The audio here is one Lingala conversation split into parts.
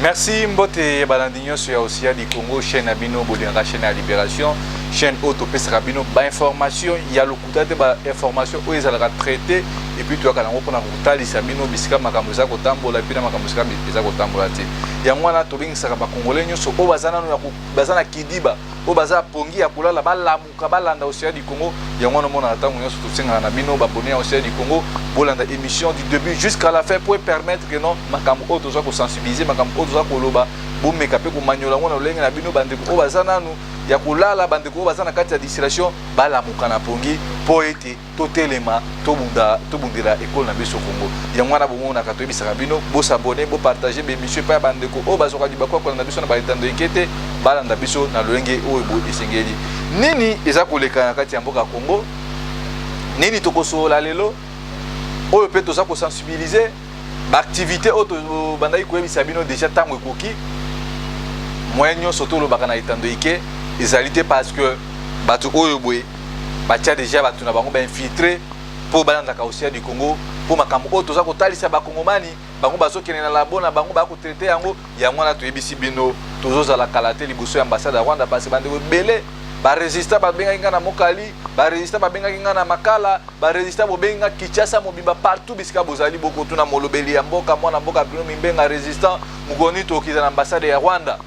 Merci Mbote Balandinho sur aussi du Congo, chaîne Abino, Bolingara, chaîne à Libération, chaîne Autopes Rabino, information, il y a le coup de information où ils allaient traiter et puis tu as quand même pour la Sabino, Bisca, Makamusa, Kotambola, puis Makamusa, Bisa Kotambola. Il y a moi Tobing Saraba Congolais, sur Obazana, Bazana Kidiba, Obaza Pongi, Akula, la Bala, Mukabalanda, au du Congo, il y a moi mon attend, surtout Nabino, Babonné, au du Congo, Bolanda émission du début jusqu'à la fin pour permettre que non, Makam Auto soit sensibiliser, Makam Auto soit koloba, boum, mekape, pour maniola, on a l'engue, Nabino, Bandeko, Obazana, nous, Yakulala, Bandeko, Obazana, Katia distillation, Bala Mukana Pongi, Poete, Totelema, Tobundela, École Nabiso Congo. Il y a moi là, bon, on a Katobi Sarabino, beau s'abonner, beau partager, mais monsieur, pas Bandeko, Obazoka du Bakwa, quand on a besoin de Baritando Ekete, Balanda Biso, na Luenge, Oebo, Esengeli. Nini, Ezakuleka, Katia Mboka Congo, Nini Tokoso, la Lelo, Oyo peut tous sensibiliser, l'activité auto, Bandaï Kouebi Sabino, déjà tant que Koki, moyen surtout le Bakana Itando Ike, ils parce que Batu Oyobwe, Batia déjà Batu Nabango infiltré pour Balanda Kaosia du Congo, pour Makambo Auto Zako Talisa Bakongomani, Bango Baso qui est dans la bonne, Bango Bako traité Yango, Yamwana to Ebisi Bino, toujours à la Kalate, Liboso ambassade à Rwanda, parce que Bandeko Belé, Barésista Babenga na Mokali, Barésista Babenga na Makala, Barésista Bobenga Kichasa Mobimba partout, Biska Bozali Boko Tuna Molobeli Yamboka, Mwana Mboka Bruno Mimbenga résistant, Mugonito qui est dans l'ambassade à Rwanda,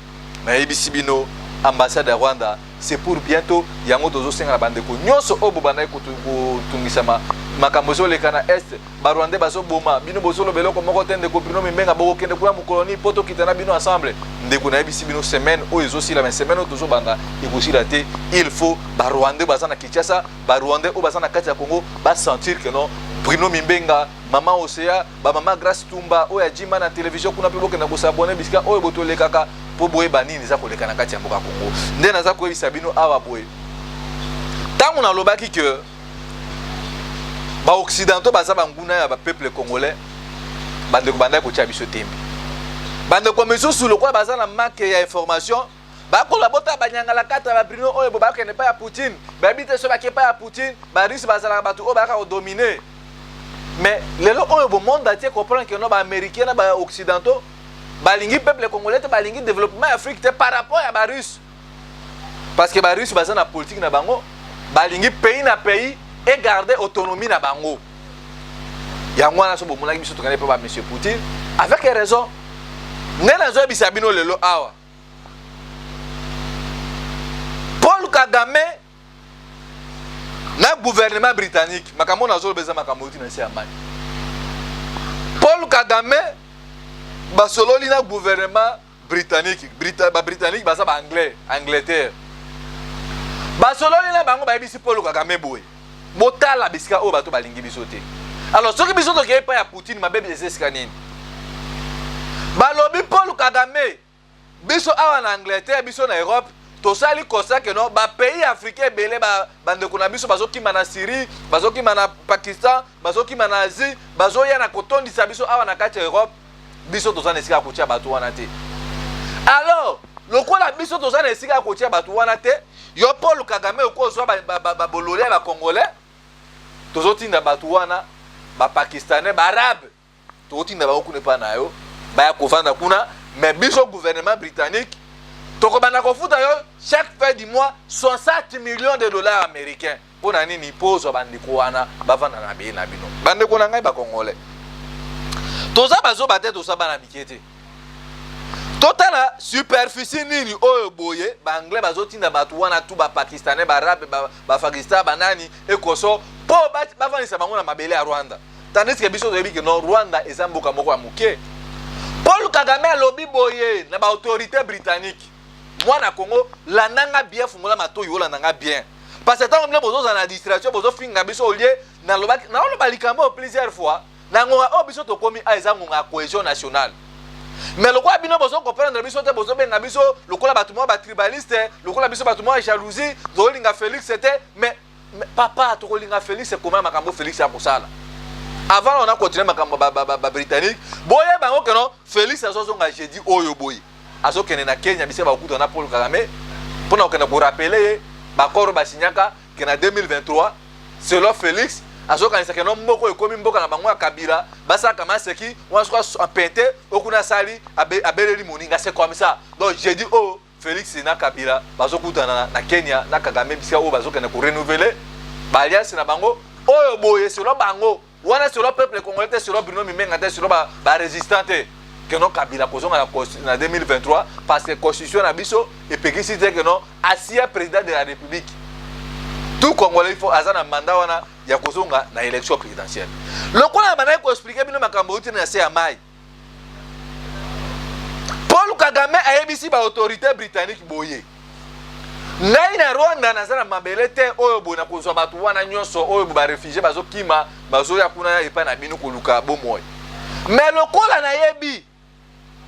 mais Ebisi Bino, ambassade à Rwanda. C'est pour bientôt yango tozo senga na bandeko nyonso obo banai kutungisama makambozo lekana est barwande bazo boma bino bozolo beloko moko tende ko bino mbenga boko kende kuna mukoloni poto kitana bino ensemble ndeko na bisi bino semaine o ezosi la semaine tozo banga ekosila te il faut barwande bazana Kinshasa barwande o bazana kati ya Congo ba sentir que non Bruno Mimbenga Mama Osea ba mama Grace Tumba o ya jima na télévision kuna pe bokenda ko s'abonner bisika o eboto lekaka po boye banini za koleka na kati ya mboka Congo nde naza ko ebisa bino awa boye tango na lobaki que ba occidentaux baza banguna ya ba peuple congolais bande ko banda ko tia biso tembi bande ko meso sous le quoi baza na manque ya information ba ko la bota banyanga la kata ba Bruno oyo bo ba kene pa ya Poutine ba bité so ba ke pa ya Poutine ba russe baza la batu o ba ka dominer mais lelo oyo bo monde entier comprendre que no ba américain na ba occidentaux balingi peuple congolais te balingi développement Afrique te par rapport à Barus parce que Barus baza na politique na bango balingi pays na pays et garder autonomie na bango yango na so bo monaki biso tokane pa monsieur Poutine avec raison nena zo bisa bino lelo awa Paul Kagame na gouvernement britannique makambo na zo beza makambo ti na se amani Paul Kagame basololi na gouvernement britannique britannique basa ba anglais Angleterre basololi na bango ba bisi Paul Kagame boye botala bisika o bato balingi biso te alors soki biso to ke pa ya Poutine mabe bezeska nini balobi Paul Kagame biso awa na Angleterre biso na Europe to sali kosa que non ba pays africain belé ba bande ko na biso bazoki mana Syrie bazoki mana Pakistan bazoki mana Asie bazoya na kotondi sa biso awa na kati Europe biso to sana esika kotia bato wana te alors lokola biso to sana esika kotia bato wana te yo Paul Kagame ko zo ba bololé ba congolais to zotinda bato wana ba pakistanais ba arabe to zotinda ba okune pa na yo ba ya kovanda kuna mais biso gouvernement britannique to ko bana ko futa yo chaque fin du mois 60 millions de dollars américains pour na nini pozo bandiko wana bavanda na be na bino bandeko na ngai ba congolais toza bazo bate to sabana mikete totala superficie nini oyo boye ba anglais bazo tinda batu wana tu ba pakistanais ba arabe ba Pakistan banani ekoso po ba vanisa bango na mabele ya Rwanda tandis que biso toyebi que non Rwanda ezamboka moko ya muke Paul Kagame alobi boye na ba autorité britannique moi na Congo la nanga bien fungola matoyo la nanga bien parce que tant que bozo na distraction bozo finga biso au lieu na loba likambo plusieurs fois na ngonga o biso to komi aiza ngonga cohésion nationale mais le quoi bino bozo comprendre biso te bozo benga biso lokola batu mo ba tribaliste lokola biso batu mo jalousie zolinga Félix c'était mais papa to kolinga Félix c'est comment makambo Félix ya kosala avant on a continué makambo ba britannique boye bango que non Félix azozonga jeudi oyo boye azokene na Kenya bise ba kuta na Paul Kagame pona okena ko rappeler ba koro ba signaka que na 2023 selon Félix azokanisa ke no mboko ekomi mboka na bango ya Kabila basa kama seki on soit pente okuna sali abeleli moninga c'est comme ça. Donc j'ai dit oh Félix na Kabila bazokutana na Kenya na Kagame bisika o bazokana ko renouveler ba alliance na bango oyo boye sur bango wana sur le peuple congolais sur Bruno Mimenga sur ba résistante que non Kabila kozonga na 2023 parce que constitution na biso et pekisi dire que non asia président de la République. Tout Congolais il faut azana mandat wana ya kozonga na élection présidentielle. Lokola bana ko expliquer bino makambo uti na se ya mai. Paul Kagame a yebisi ba autorité britannique boye. Ngai na Rwanda nazana mabele te oyo bona kozwa batu wana nyonso oyo ba réfugié bazo kima bazo ya kuna epa na bino koluka bomoy. Mais lokola na yebi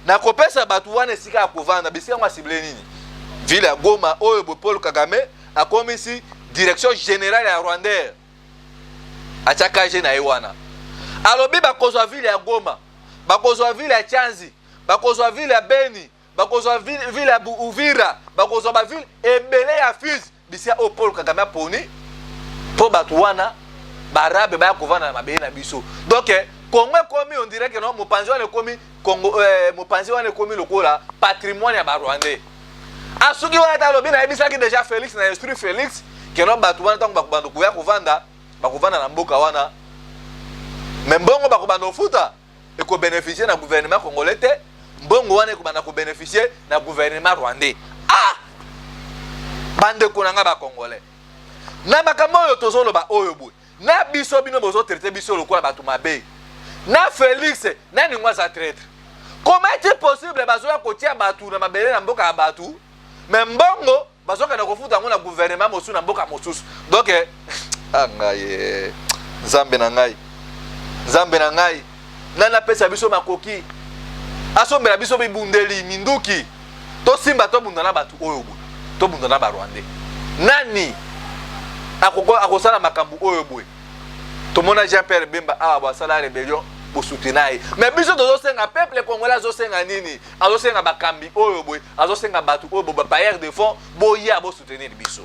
na kopesa batu wana esika akovanda bisika mwa cible nini? Ville ya Goma oyo Paul Kagame a komisi direction générale ya Rwanda achakaje na ewana alobi bakozwa ville ya Goma bakozwa ville ya Chanzi bakozwa ville ya Beni bakozwa ville ya Uvira bakozwa ba ville ebele ya Fizi bisia o Paul Kagame poni po batu wana barabe ba kovana na mabele na biso. Donc Congo komi on dirait que non mopanzi wana komi Congo mopanzi wana komi lokola patrimoine ya ba Rwandais asuki wana talobi na ebisa ki déjà Félix na esprit Félix que non batu wana tango bakubando kuya kovanda na mboka wana mbongo bakubando futa et ko bénéficier na gouvernement congolais te mbongo wana ko bana ko bénéficier na gouvernement rwandais. Ah bande ko nanga ba congolais na makambo yo tozolo ba oyo boy na biso bino bozo traiter biso lokola batu mabe na Félix na ningwa za traître. Comment est-il possible bazoya kotia batu na mabele na mboka ya batu mais mbongo bazoka na kofuta ngona gouvernement mosu na mboka mosusu. Donc ngai Nzambe na ngai nana pesa biso makoki asombela biso bibundeli minduki to simba to bundana batu oyo boy to bundana ba Rwandais nani akosala makambu oyo boy to mona Jean-Pierre Bemba awa basala rébellion pour soutenir mais biso dozo senga peuple congolais azosenga nini azosenga bakambi oyo boy azosenga batu oyo bo bailleur de fonds boya bo soutenir biso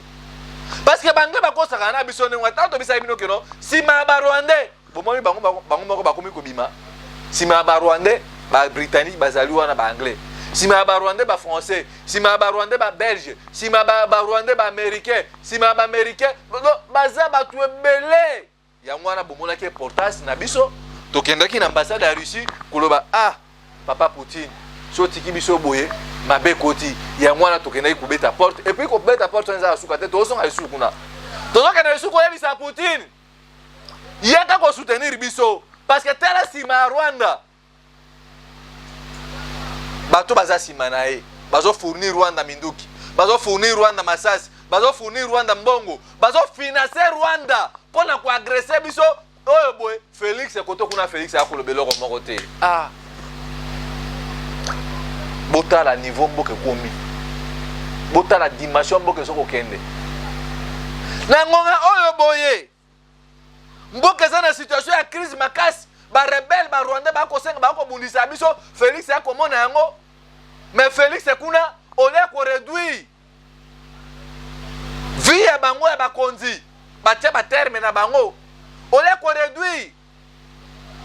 parce que bango bakosaka na biso ne ngata bisa bino keno sima ba Rwandais bomoni bango moko bakomi kobima sima ba Rwandais ba Britannique bazali wana ba Anglais sima ba Rwandais ba Français sima ba Rwandais ba Belge sima ba Rwandais ba Américain sima ba Américain baza batu ebele ya mwana bomona ke portage na biso tokendaki na ambassade ya Russie koloba ah papa Poutine so tiki biso boye mabe koti ya mwana tokendaki kubeta porte et puis kubeta porte nza asuka te tozonga isuku kuna tozoka na isuku yebisa Poutine yaka ko soutenir biso parce que tala sima Rwanda bato baza sima na ye bazo fournir Rwanda minduki bazo fournir Rwanda masasi bazo fournir Rwanda mbongo bazo financer Rwanda pona ko agresser biso oyo boy Félix ekoto kuna Félix akolobelo ko moko te ah bota la niveau mboke komi bota la dimension mboke soko kende na ngonga oyo boye mboke za na situation ya crise makasi ba rebelle ba Rwanda ba ko senga ba ko bundisa biso Félix akomona yango mais Félix kuna ole ko réduire vie ya bango ya bakonzi batia ba terme na bango ole ko réduire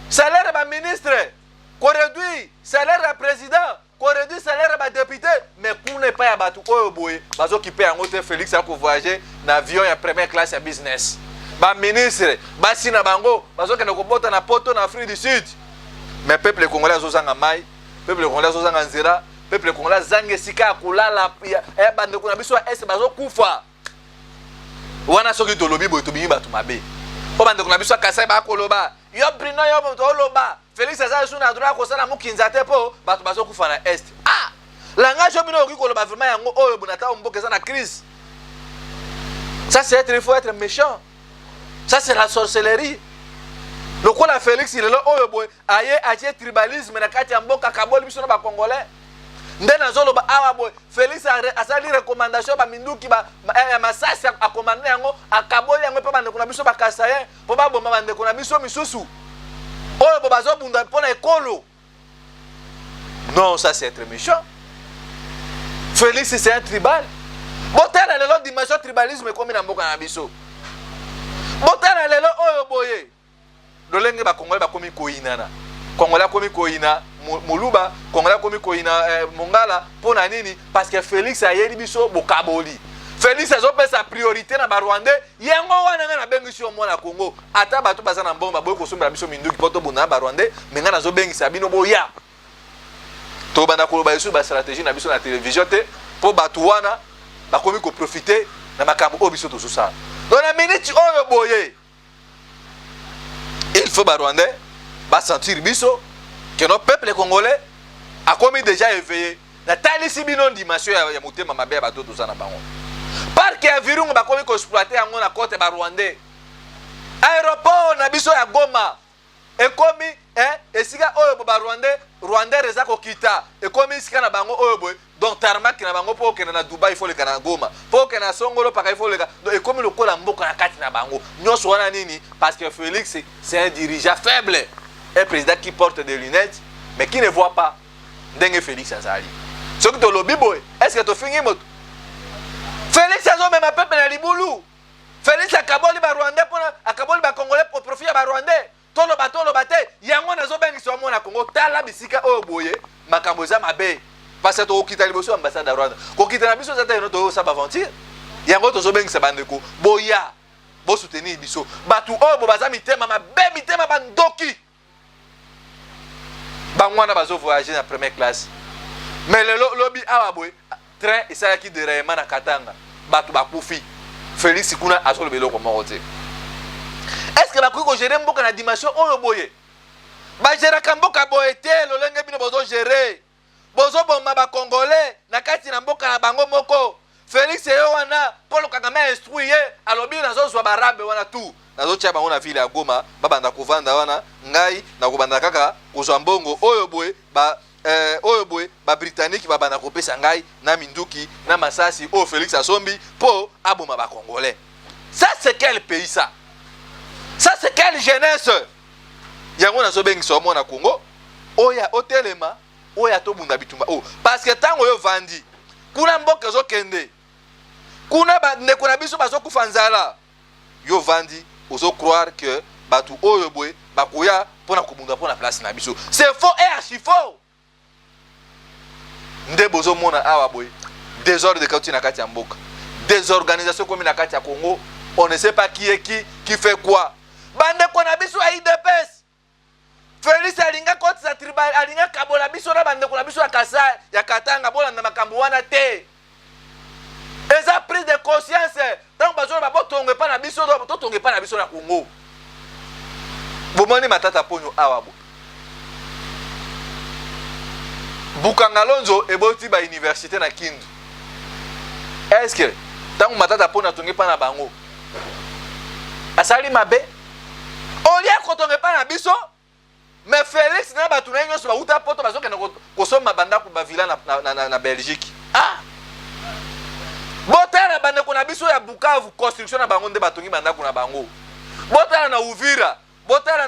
salaire ba ministre ko réduire salaire ya président ko réduire salaire ba député mais kuna pas ya batu oyo boye bazo kipe yango te Félix ako voyager na avion ya première classe ya business ba ministre basi na bango bazo kena ko bota na poto na Afrique du Sud mais peuple congolais azozanga mai peuple congolais azozanga nzira peuple congolais zange sika kulala ya bande kuna biso est bazo kufa wana soki tolobi boye to bingi batu mabe po bande kuna biso kasai ba koloba yo brino yo to loba Félix aza suna droit ko sala mukinza te po batu bazo kufa na est ah langage yo bino ko koloba vraiment yango oyo bonata mboka za na crise ça c'est être il faut être méchant. Ça c'est la sorcellerie. Le quoi la Félix il est là oyo boy aye atie tribalisme na kati ya mboka kaboli biso na ba congolais. Ndena zolo ba awa boy Félix a sali recommandation ba minduki ba masasi a commander yango akaboli yango pe bande kuna biso ba kasaye po ba bomba bande kuna biso misusu. Oyo bo bazo bunda pona ekolo. Non, ça c'est être méchant. Félix c'est un tribal. Botela le lot dimension tribalisme comme na mboka na biso. botala lelo oyo boye lolenge ba Congolais ba komi koinana Congolais komi koina muluba Congolais komi koina mongala pona nini parce que Félix ayeli biso bokaboli Félix azopesa priorité na ba Rwandais yango wana nga na bengisi yo mwana Congo ata bato baza na mbongo boye kosombela biso minduki poto buna ba Rwandais mais nga nazo bengisa bino boya to banda koloba biso ba stratégie na biso na télévision te po bato wana bakomi ko profiter na makambo o biso to sosala donc na minute oyo boye il faut ba Rwandais ba sentir biso que notre peuple congolais a commis déjà éveillé na talisi bino dimension ya motema mabe ya bato to sana bango parc ya Virungu ba komi ko exploiter yango na côte ba Rwandais aéroport na biso ya Goma ekomi esika oyo ba Rwandais reza ko kita ekomi esika na bango oyo boy donc tarmac na bango po kena na Dubai faut le kana Goma po kena Songolo paka faut le donc ekomi lokola mboka na kati na bango nyonso wana nini parce que Félix c'est un dirigeant faible un président qui porte des lunettes mais qui ne voit pas ndenge Félix azali ce que to lobi boy est-ce que to fingi moto Félix azo même peuple na libulu Félix akaboli ba Rwandais pona akaboli ba Congolais pour profit ya ba Rwandais tolo bate yango nazo bengisa mona Congo tala bisika oyo boye makambo za mabe parce que to okita liboso ambassade ya Rwanda ko kita na biso zata eno sa baventure yango to zo bengisa bandeko boya bo soutenir biso batu oyo bo baza mitema mabe mitema bandoki bangwana bazo voyager na première classe mais le lobby awa boye train esalaki déraillement na Katanga batu bakufi Félix kuna azolo beloko moko te. Est-ce que bakoki ko gérer mboka na dimension oyo boye ba gérer kamboka boye te lolenge bino bozo gérer bozo bomba ba Congolais na kati na mboka na bango moko Félix yo wana Paul Kagame instruire alobi nazo zwa barabe wana tu nazo tia bango na ville ya Goma babanda kovanda wana ngai na kobanda kaka kozwa mbongo oyo boye ba Britannique babanda kopesa ngai na minduki na masasi o Félix asombi po aboma ba Congolais. Ça c'est quel pays ça? Ça c'est quelle jeunesse? Yango nazo bengi so mona Congo oya otelema oya to bunda bitumba oh parce que tango yo vandi kuna mboka zo kende kuna ba ndeko na biso bazo kufanzala yo vandi ozo croire que batu oyo boy bakoya pona kubunda pona place na biso c'est faux et archi faux nde bozo mona awa boy désordre de kati na kati ya mboka désorganisation comme na kati ya Congo on ne sait pas qui est qui fait quoi bande ko na biso a IDPS Félix alinga koti sa tribal alinga kabola biso na bande ko na biso ya Kasai ya Katanga bola na makambo wana te eza prise de conscience tant bazo ba botonge pa na biso to tonge pa na biso na Congo bomoni matata ponyo awa bo Bukangalonzo eboti ba université na Kindu est-ce que tant matata pona tonge pa na bango asali mabe olia kotonge pa na biso mais Félix na batu na nyonso ba uta poto bazoke na kosoma banda ku ba villa na Belgique ah botala banda ko na biso ya Bukavu construction na bango nde batongi banda ku na bango botala na Uvira botala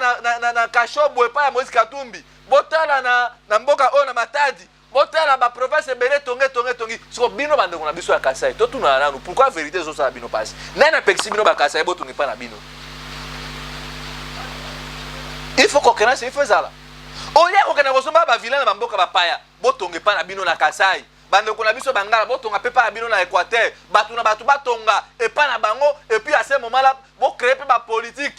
na Kashobo pa ya Moïse Katumbi botala na mboka o na Matadi botala ba province bele tongi so bino banda ko na biso ya Kasai to tuna nanu pourquoi vérité zo sa bino passe nana pexi bino ba Kasai botongi pa na bino il faut concurrence il faut ça là olia ko kana kosomba ba villa na mboka ba paya botongi pa na bino na Kasai bande ko na biso bangala botonga pe pa bino na Équateur batu na batu batonga et pas na bango et puis à ce moment là bo créer pe ba politique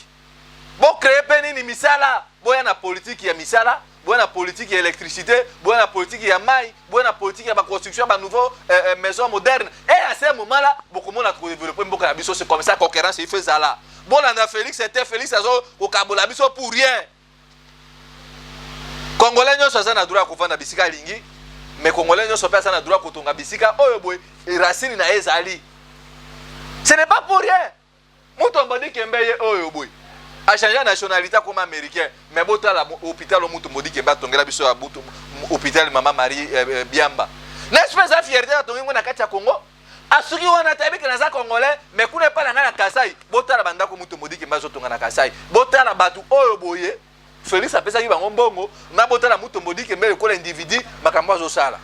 bo créer pe nini misala boya na politique ya misala boya na politique ya électricité boya na politique ya mai boya na politique ya ba construction ba nouveau maison moderne et à ce moment là beaucoup monde a trouvé développer mboka na biso c'est comme ça concurrence il fait ça là bon na Félix c'était Félix azo ko kabola biso pour rien Congolais nyo soza na droit ko vanda bisika lingi mais Congolais nyo sopa na droit ko tonga bisika oyo boy racine na ezali ce n'est pas pour rien mutombo di kembeye oyo boy a changé la nationalité comme américain mais bota la hôpital mutombo di kemba tongela biso ya butu hôpital Mama Marie Biamba n'est-ce pas ça fierté na tongi na kati ya Congo asuki wana tabiki na za Congolais mais kuna pa na Kasai bota la banda ko mutombo di kemba zo tonga na Kasai bota la batu oyo boye Félix apesa ki bango mbongo na botala mutombo di kembe ko l'individu makambo zo sala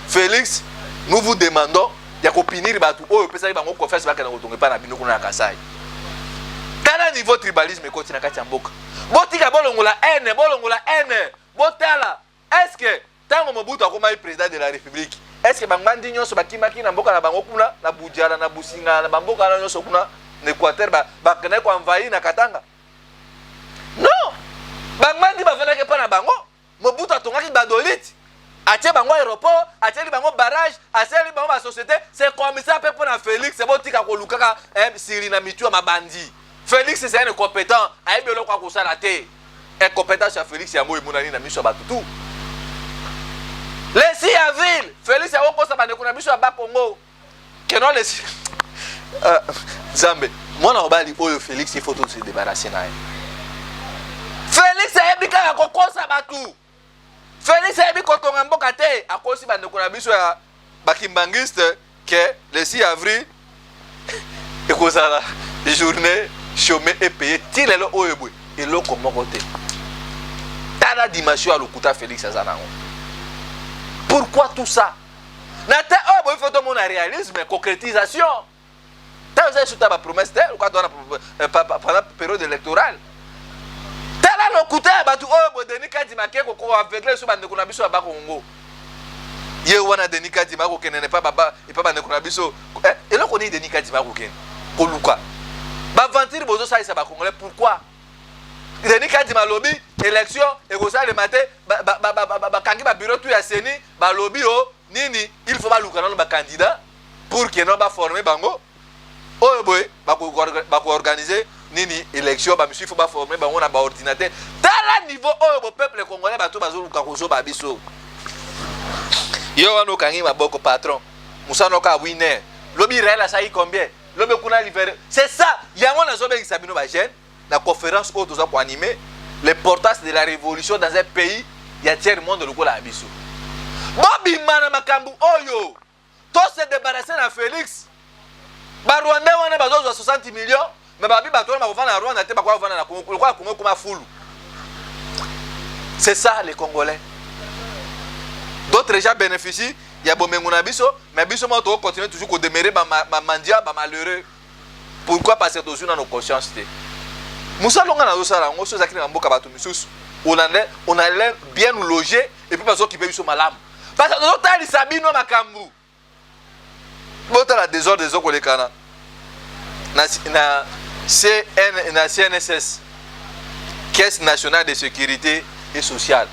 Félix nous vous demandons ya ko pinir batu oyo pesa ki bango confiance baka na kotonga pa na bino kuna na Kasai Tala niveau tribalisme ekoti na kati ya mboka. Botika bolongola haine, botala. Est-ce que tango Mobutu akoma président de la République, est-ce que bangandi nyonso bakimaki na mboka na bango kuna na Bujala na Businga na bamboka na nyonso kuna na Équateur ba kene ko envahir na Katanga? Non. Bangandi bavenaki pa na bango, Mobutu atongaki badolite. Atie bango aéroport, atie bango barrage, atie bango ba société, c'est comme ça pe na Félix, c'est botika ko lukaka Siri na mitu ma bandi. Félix c'est un incompétent, aibelo kwa kusala te. Incompétence ya Félix ya moyi munani na miso batutu. Les 6 avril, Félix a woko sa bande kuna biso ba Congo. Que non les Zambe, moi na obali oyo Félix il faut tout se débarrasser na. Félix a ebika ya kokosa batu. Félix a ebika kotonga mboka te akosi bande kuna biso ya bakimbangiste que le 6 avril ekozala journée chômé et payé tilelo oyo boy eloko moko te. Tala dimension à lokuta Félix azanango. Pourquoi tout ça? Nata oh il faut tout mon réalisme, concrétisation. T'as usé sur ta promesse pendant la période électorale. Tala lokuta batu oh Denis Kadima ko aveuglé sur bande kuna biso ba Congo. Ye wana Denis Kadima ko kenene pas baba et pas bande kuna biso. Et là connait Denis Kadima ko ken. Ko luka. Ba ventir bozo ça ba Congolais pourquoi? Denis Kadima lobby élection et comme ça le matin kangi ba bureau tout ya seni ba lobby o nini il faut ba luka na ba candidat pour que no ba former bango oh boy ba ko organiser nini élection ba monsieur faut ba former bango na ba ordinateur tala niveau oh peuple congolais ba to bazo luka ko zo ba biso yo wana kangi maboko patron musano ka winner lobby réel ça y combien lobby kuna libéré c'est ça yango na zo be sabino ba jeune la conférence où nous avons animé l'importance de la révolution dans un pays, il y a tiers monde le la abisso. Bobby mana makambu oyo. Tout se débarrasser na Félix. Ba Rwanda wana bazo 60 millions, mais babi bato na vana na Rwanda te ba kwa vana na Congo, kwa Congo comme fulu. C'est ça les Congolais. D'autres gens bénéficient, il y a bomenguna biso, mais biso mo to continuer toujours ko demeurer ba mandia ba malheureux. Pourquoi parce que toujours dans nos consciences. Moussa longa na osala ngo so zakina mboka batu misusu on allait bien nous loger et puis parce qu'ils payent sur malam parce que notre ali sabino makambu bota la désordre des okolekana na CNSS Caisse nationale de sécurité et sociale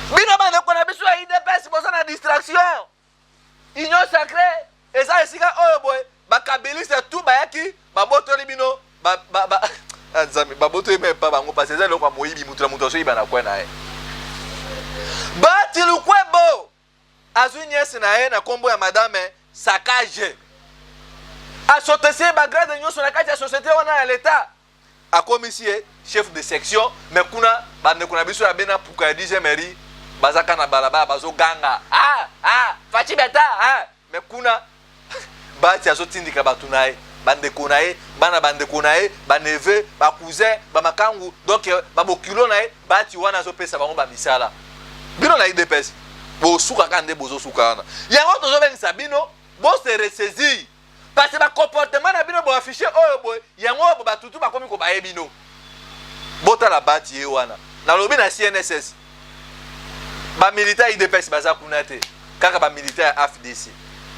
bino bana kona biso ya IDPS boza na distraction union sacrée et ça esika oyo boy ba kabiliste tout ba yaki ba botoli bino ba Azami baboto même pas bango parce que ça lokwa moyibi mutu na mutu so ibana kwa na e bati lukwebo azunyes na e na kombo ya madame Sakaje asotese ba grade nyoso na kati ya société wana ya l'état akomisie chef de section mais kuna bande kuna biso ya bena puka ya 10e mairie bazaka na balaba bazo ganga fachi beta mais kuna bati azotindika batu na e bande konae bana bande konae ba neveu ba cousin ba makangu donc ba bokilo nae bati wana zo pesa bango ba misala bino na IDPS bo suka kande bozo suka na yango tozo bengisa bino bo se ressaisir parce que ba comportement na bino bo afficher oyo boy yango bo batutu ba komi ko ba ebino bota la bati e wana na lobi na CNSS ba militaire IDPS baza kunate kaka ba militaire AFDC.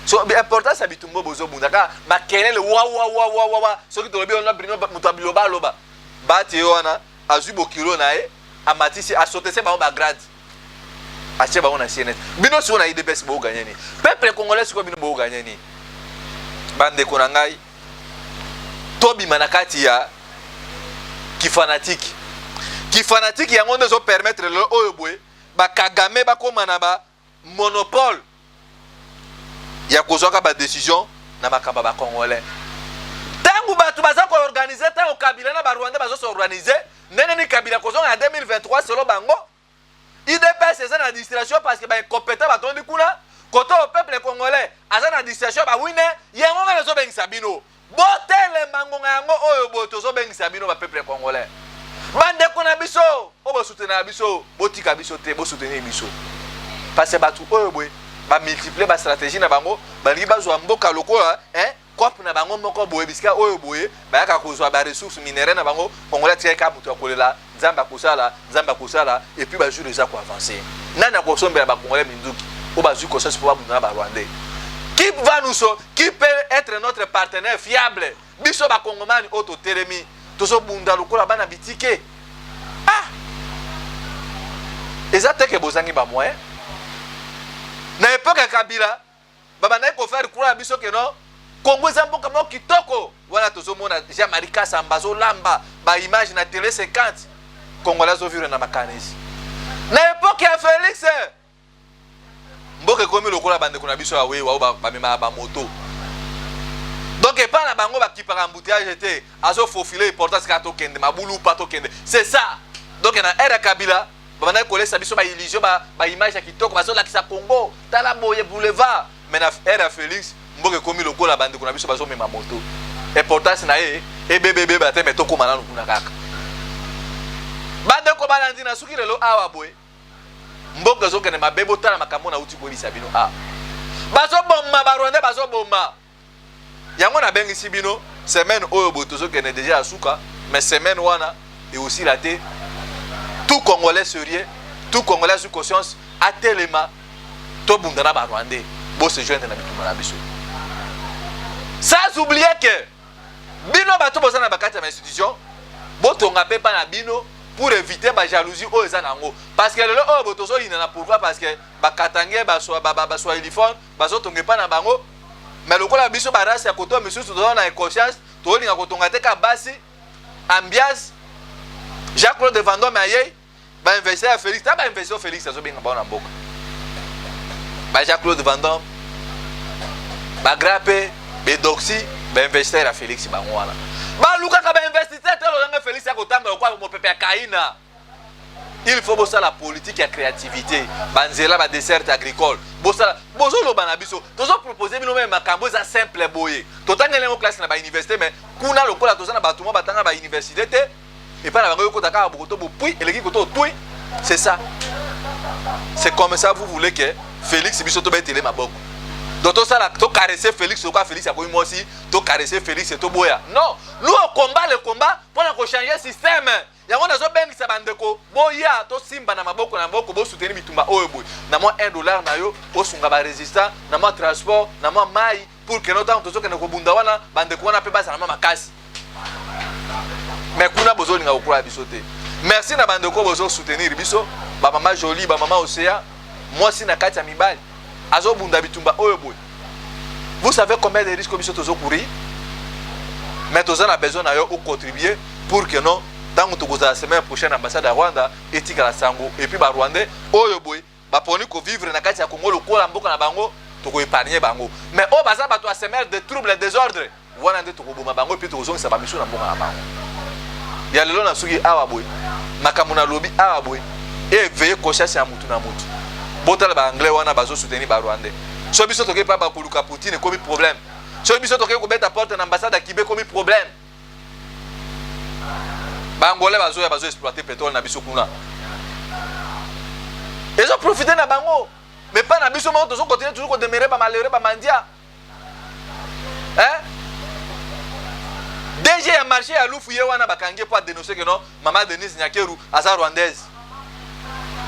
So important ça bitumbo bozo bundaka makelele wa soki to lobi on brino mutabilo ba loba bati wana azubo kilo nae amatisi asotese ba grade ache ba ona CNS bino si ona IDPS bo gagner ni peuple congolais ko bino bo gagner ni bande ko ngai tobi manakati ya kifanatique yango ndezo permettre le oyo boy ba Kagame ba komana ba monopole ya kozwaka ba décision na makamba ba congolais tangu batu baza ko organiser tango Kabila na ba Rwanda bazo se organiser nene ni Kabila kozonga en 2023 selon bango IDPS c'est na distraction parce que ba incompétent batondi kuna koto au peuple congolais aza na distraction ba wine yango nga zo bengisa bino botele mangonga yango oyo boto zo bengisa bino ba peuple congolais bande kuna biso obo soutenir biso botika biso te bo soutenir biso parce que batu oyo boy ba multiplier ba stratégie na bango ba li bazwa mboka lokola cop na bango moko boye bisika oyo boye bayaka kozwa ba ressources minérales na bango congolais tika mutu akolela nzamba kusala et puis ba jour les ko avancer nana ko sombela ba congolais minduki o ba zu ko sens pour ba rwandais qui peut être notre partenaire fiable biso ba congomani auto telemi tozo bunda lokola bana bitike ezate ke bozangi ba moyen na époque ya Kabila baba na ko faire croire biso que non Congo eza mboka moko kitoko wana tozomona Jean-Marie Kasamba lamba ba image na télé 50 congolais zo vivre na makanisi na époque ya Félix mboka komi lokola bande kuna biso ya wewa ba mema ba moto donc pas na bango ba kipaka embouteillage te azo faufiler importance ka to kende mabulu pa to kende c'est ça donc na era Kabila baba na ko lesa biso ba illusion ba image ya kitoko bazo lakisa Congo tala boye boulevard mais na era Félix mboka komi lokola bande kuna biso bazo mema moto importance na ye ebebebe ba te meto ko mananu kuna kaka bande ko balandi na suki lelo awa boye mboka zo kene mabebo tala makambo na uti ko bisa bino bazo bomma ba Rwanda bazo bomma yango na bengi sibino semaine oyo boto zo kene déjà asuka mais semaine wana et aussi la té tout congolais sérieux tout congolais sous conscience a telema to bundana ba Rwandais bo se joindre na bitumba na biso sans oublier que bino bato bozana bakati ya institution botonga pe pa na bino pour éviter ba jalousie o eza nango parce que lelo o botozo ina pourquoi parce que bakatange baswa uniforme bazo tonge pa na bango mais lokola biso ba race ya koto monsieur to na conscience to linga kotonga te ka basi ambiance Jacques-Claude Vendôme aye ba investir à Félix ta ba investir Félix azo benga ba na mboka ba Jacques-Claude Vendôme ba grappe be doxy ba investir à Félix ba ngwana ba luka ka ba investir te lo nga Félix ya kotamba kwa mo pepe ya kaina il faut bosser la politique et la créativité banzela ba dessert agricole bosala bozo lo bana biso tozo proposer bino même makambo za simple boye totangele ngo classe na ba université mais kuna lokola tozana batuma batanga ba université te et pas la bango ko taka bokoto bo puis eleki koto tui c'est ça c'est comme ça vous voulez que Félix biso to betele maboko doto sala to caresser Félix quoi Félix a moi aussi to caresser Félix et to boya non nous on combat le combat pour qu'on changer système yango nazo bengi sa bandeko boya to simba na maboko bo soutenir bitumba oyo boy na mo $1 na yo osunga ba résistant na mo transport na mo mai pour que no temps tozo kena ko bunda wana bandeko wana pe basa na makasi mais kuna bozo linga okura biso te merci na bandeko bozo soutenir biso ba mama Jolie ba mama Océa moi si na kati ya mibali azo bunda bitumba oyo boy vous savez combien de risques biso tozo courir mais tozo na besoin na yo au contribuer pour que non tango tokoza la semaine prochaine ambassade à Rwanda etika la sango et puis ba Rwandais oyo boy ba poni ko vivre na kati ya Congo lokola mboka na bango toko épargner bango mais o baza bato a semer de troubles et désordres wana nde toko boma bango puis toko zonga ba mission na mboka na bango ya lelo na suki awa boy makambo na lobi awa boy et veiller conscience ya mutu na mutu botala ba anglais wana bazo soutenir ba Rwandais so biso toke pa ba koluka Poutine comme problème so biso toke ko beta porte na ambassade à Québec comme problème bangolais bazo exploiter pétrole na biso kuna ils ont profité na bango mais pas na biso mo tozo continuer toujours ko demeurer ba malheureux ba mandia hein DG a marché à Lufu wana bakange pour dénoncer que non maman Denise Nyakeru asa rwandaise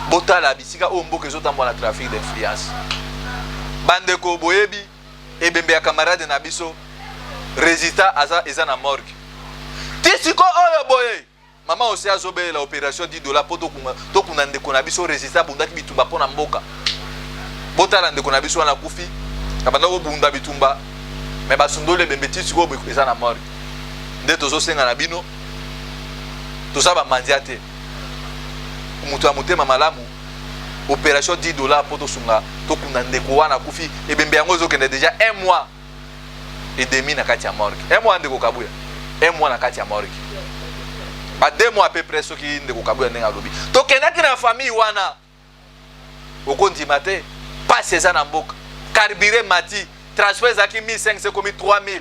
botala bisika o mboka ezotambola na trafic d'influence bandeko boyebi ebembe ya camarade na biso résultat eza na morgue tisiko oyo boye mama aussi azobe la opération $10 pour to kuna ndeko na biso résultat bundaki bitumba pona mboka botala ndeko na biso na kufi abanda ko bunda bitumba mais basundole bembe tisiko boye eza na morgue nde tozo senga na bino tozaba mandiate mutu amutema malamu opération $10 pour to sunga to kuna ndeko wana kufi ebembe yango zokende déjà 1 mois et demi na kati ya morgue 1 mois ndeko kabuya 1 mois na kati ya morgue ba 2 mois à peu près soki ndeko kabuya ndenga lobi to kendaki na famille wana okondi mate passe eza na mboka carburé mati transfert zaki 1500 komi 3000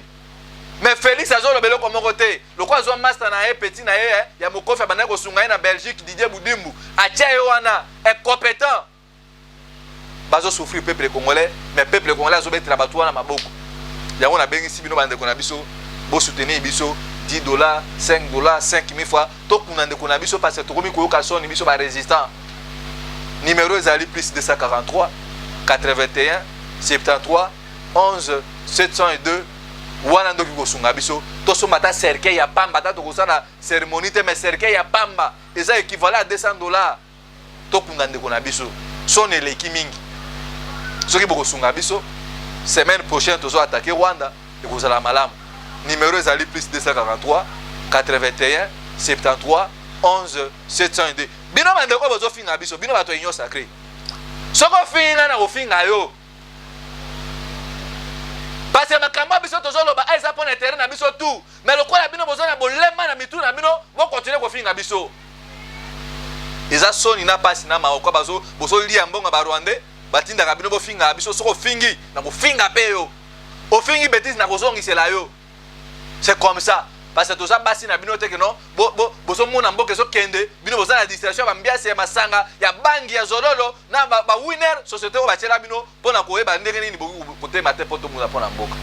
mais Félix azo lobelo ko moko te lokwa zo master na e petit na ye ya mokofi abana ko sunga na Belgique Didier Boudimbu atia yo wana est compétent bazo souffrir peuple congolais mais peuple congolais azo betra batu wana maboko yango na bengisi bino bandeko na biso bo soutenir biso $10 $5 5000 fois to kuna ndeko na biso parce que tokomi koyoka soni biso ba résistant. Numéro ezali plus 243 81 73 11 702 wana ndoki kosunga biso to so mata cercueil ya pamba ta to kosana cérémonie te mais cercueil ya pamba eza équivalent à $200 to kuna ndeko na biso soni eleki mingi soki bokosunga biso semaine prochaine tozo attaquer Rwanda et kozala malamu. Numéro ezali plus 243 81 73 11 702 bino bandeko bozo finga biso bino bato union sacré soko finga na kofinga yo parce que makambo biso tozoloba eza pona intérêt na biso tout mais lokola bino bozo na bolema na mitu na bino bo continuer kofinga biso eza soni na pasi na maoko bazo bozo lia mbonga ba Rwandais batindaka bino bofinga biso soko fingi na kofinga pe yo ofingi bêtise na kozongisela yo. C'est comme ça. Parce que tout ça, basi na bino teke non. Boso mona mboke so kende. Bino boza na distraction ba mbiase ya masanga ya bangi ya zololo na ba winner société o bachela bino pona koyeba ndenge nini boki kote mate poto muna pona mboka.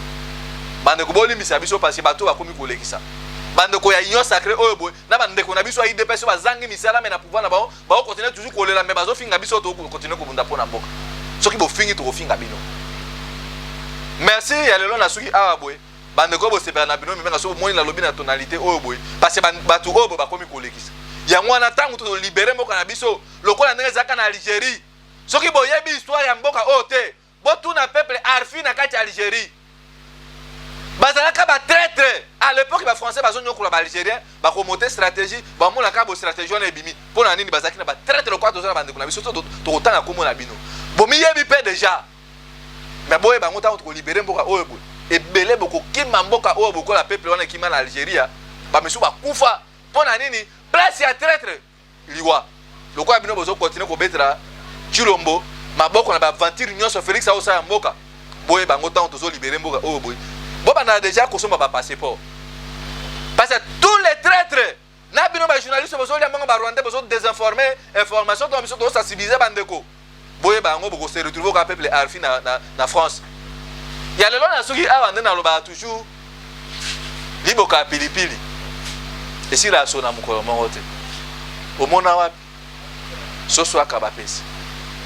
Bande ko boli misa biso parce que bato bakomi kolekisa. Bande ko ya union sacré oyo boy na bande ko na biso ayi DPS ba zangi misala mais na pouvoir na ba continuer toujours kolela mais bazo finga biso to continuer ko bunda pona mboka. Soki bo fingi to ko finga bino. Merci ya lelo na suki awa boy. Bandeko bo sepela na bino menga so moni na lobi na tonalité oyo boy parce que batu oyo bakomi kolekisa yango na tangu to libérer mboka na biso lokola ndenge zaka na Algérie soki boyebi histoire ya mboka oyo te bo tuna peuple arfi na kati ya Algérie bazalaka ba traître à l'époque ba français bazo nyokola ba algérien ba komote stratégie ba mona ka bo stratégie na ebimi pona nini bazaki na ba traître lokwa to za bandeko na biso to kotanga komo na bino bo miyebi pe déjà mais boye ba ngota to libérer mboka oyo boy et belé boko kima mboka oyo boko la peuple wana kima na Algérie ba misu ba kufa pona nini place ya traître liwa lokwa bino bozo continuer ko betra Chilombo maboko na ba aventure nyonso Félix Aosa ya mboka boye ba ngota to zo libérer mboka oyo boy bo bana déjà kosoma ba passeport parce que tous les traîtres na bino ba journalistes bozo lia mbongo ba Rwandais bozo désinformer information to miso to sensibiliser bandeko boye ba ngo boko se retrouver ka peuple arfi na France. Il y a le long de ce qui a na loba toujours liboka pilipili et si la sona mukolo mongote o mona wapi soso akaba pesi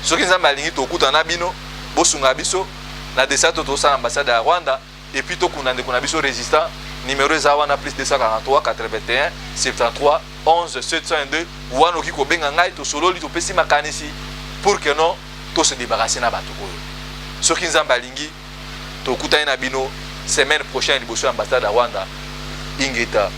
soki nzamba lingi to kuta na bino bosunga biso na desato to sa ambassade ya Rwanda et puis to kuna ndeko na biso résistant numéro zawana plus 243 81 73 11 702 wano ki ko benga ngai to sololi to pesi makanisi pour que non to se débarrasser na bato oyo soki nzamba lingi tokuta na bino semaine prochaine liboso ambassade ya Rwanda ingeta